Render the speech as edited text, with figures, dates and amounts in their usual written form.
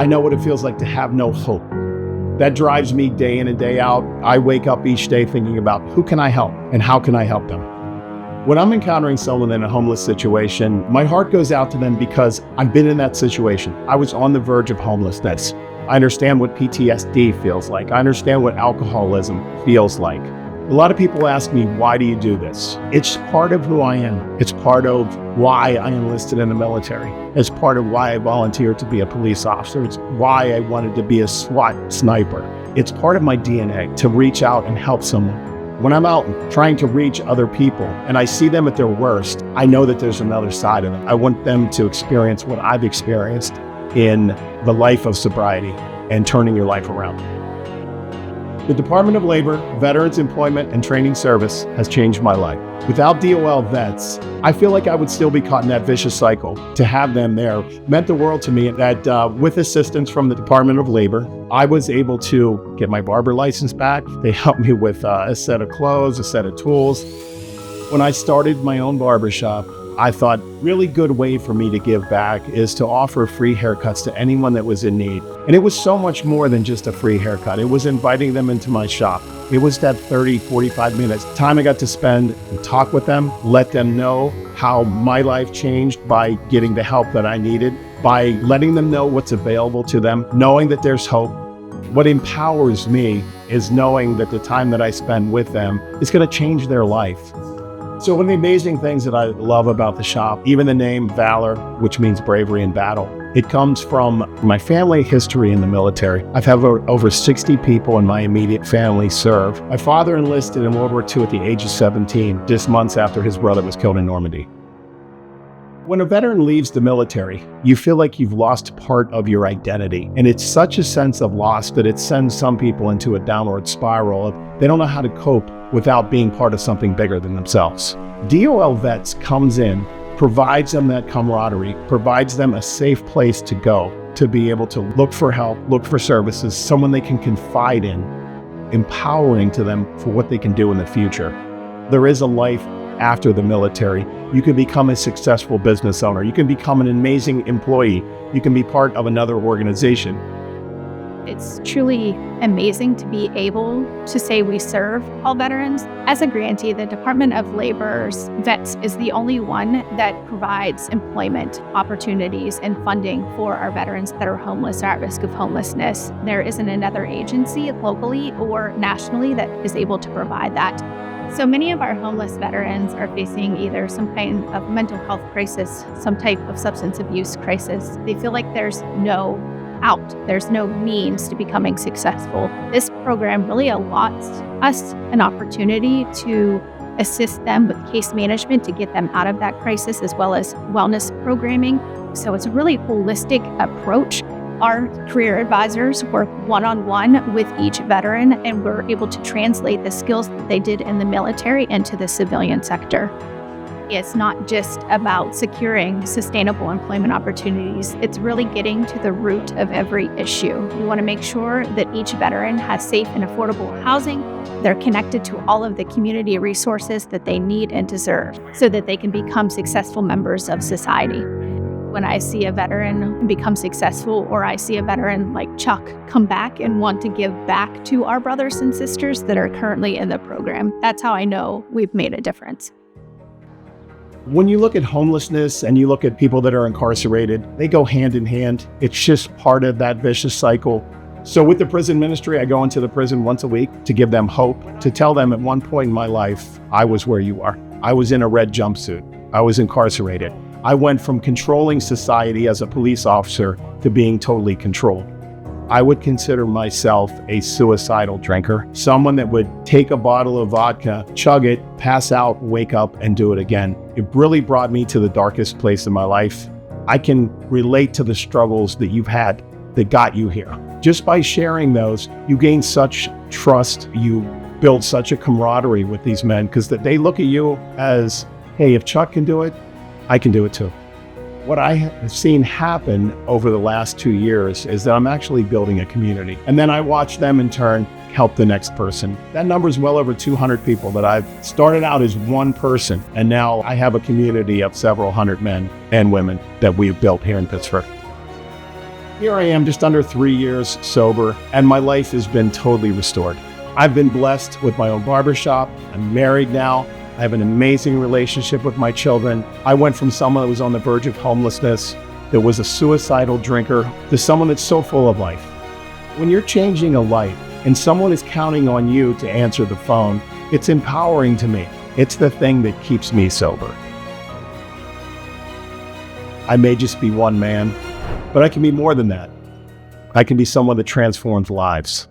I know what it feels like to have no hope. That drives me day in and day out. I wake up each day thinking about who can I help and how can I help them? When I'm encountering someone in a homeless situation, my heart goes out to them because I've been in that situation. I was on the verge of homelessness. I understand what PTSD feels like. I understand what alcoholism feels like. A lot of people ask me, why do you do this? It's part of who I am. It's part of why I enlisted in the military. It's part of why I volunteered to be a police officer. It's why I wanted to be a SWAT sniper. It's part of my DNA to reach out and help someone. When I'm out trying to reach other people and I see them at their worst, I know that there's another side of them. I want them to experience what I've experienced in the life of sobriety and turning your life around. The Department of Labor, Veterans Employment and Training Service has changed my life. Without DOL VETS, I feel like I would still be caught in that vicious cycle. To have them there meant the world to me that with assistance from the Department of Labor, I was able to get my barber license back. They helped me with a set of clothes, a set of tools. When I started my own barbershop, I thought really good way for me to give back is to offer free haircuts to anyone that was in need. And it was so much more than just a free haircut. It was inviting them into my shop. It was that 30, 45 minutes time I got to spend and talk with them, let them know how my life changed by getting the help that I needed, by letting them know what's available to them, knowing that there's hope. What empowers me is knowing that the time that I spend with them is going to change their life. So one of the amazing things that I love about the shop, even the name Valor, which means bravery in battle, it comes from my family history in the military. I've had over 60 people in my immediate family serve. My father enlisted in World War II at the age of 17, just months after his brother was killed in Normandy. When a veteran leaves the military, you feel like you've lost part of your identity. And it's such a sense of loss that it sends some people into a downward spiral of they don't know how to cope without being part of something bigger than themselves. DOL VETS comes in, provides them that camaraderie, provides them a safe place to go, to be able to look for help, look for services, someone they can confide in, empowering to them for what they can do in the future. There is a life after the military. You can become a successful business owner. You can become an amazing employee. You can be part of another organization. It's truly amazing to be able to say we serve all veterans. As a grantee, the Department of Labor's VETS is the only one that provides employment opportunities and funding for our veterans that are homeless or at risk of homelessness. There isn't another agency locally or nationally that is able to provide that. So many of our homeless veterans are facing either some kind of mental health crisis, some type of substance abuse crisis. They feel like there's no out. There's no means to becoming successful. This program really allots us an opportunity to assist them with case management to get them out of that crisis, as well as wellness programming. So it's a really holistic approach. Our career advisors work one-on-one with each veteran, and we're able to translate the skills that they did in the military into the civilian sector. It's not just about securing sustainable employment opportunities. It's really getting to the root of every issue. We want to make sure that each veteran has safe and affordable housing. They're connected to all of the community resources that they need and deserve so that they can become successful members of society. When I see a veteran become successful, or I see a veteran like Chuck come back and want to give back to our brothers and sisters that are currently in the program, that's how I know we've made a difference. When you look at homelessness and you look at people that are incarcerated, they go hand in hand. It's just part of that vicious cycle. So with the prison ministry, I go into the prison once a week to give them hope, to tell them at one point in my life, I was where you are. I was in a red jumpsuit. I was incarcerated. I went from controlling society as a police officer to being totally controlled. I would consider myself a suicidal drinker, someone that would take a bottle of vodka, chug it, pass out, wake up, and do it again. It really brought me to the darkest place in my life. I can relate to the struggles that you've had that got you here. Just by sharing those, you gain such trust, you build such a camaraderie with these men, because they look at you as, hey, if Chuck can do it, I can do it too. What I have seen happen over the last 2 years is that I'm actually building a community. And then I watch them in turn help the next person. That number is well over 200 people that I've started out as one person. And now I have a community of several hundred men and women that we've built here in Pittsburgh. Here I am just under 3 years sober, and my life has been totally restored. I've been blessed with my own barbershop. I'm married now. I have an amazing relationship with my children. I went from someone that was on the verge of homelessness, that was a suicidal drinker, to someone that's so full of life. When you're changing a life and someone is counting on you to answer the phone, it's empowering to me. It's the thing that keeps me sober. I may just be one man, but I can be more than that. I can be someone that transforms lives.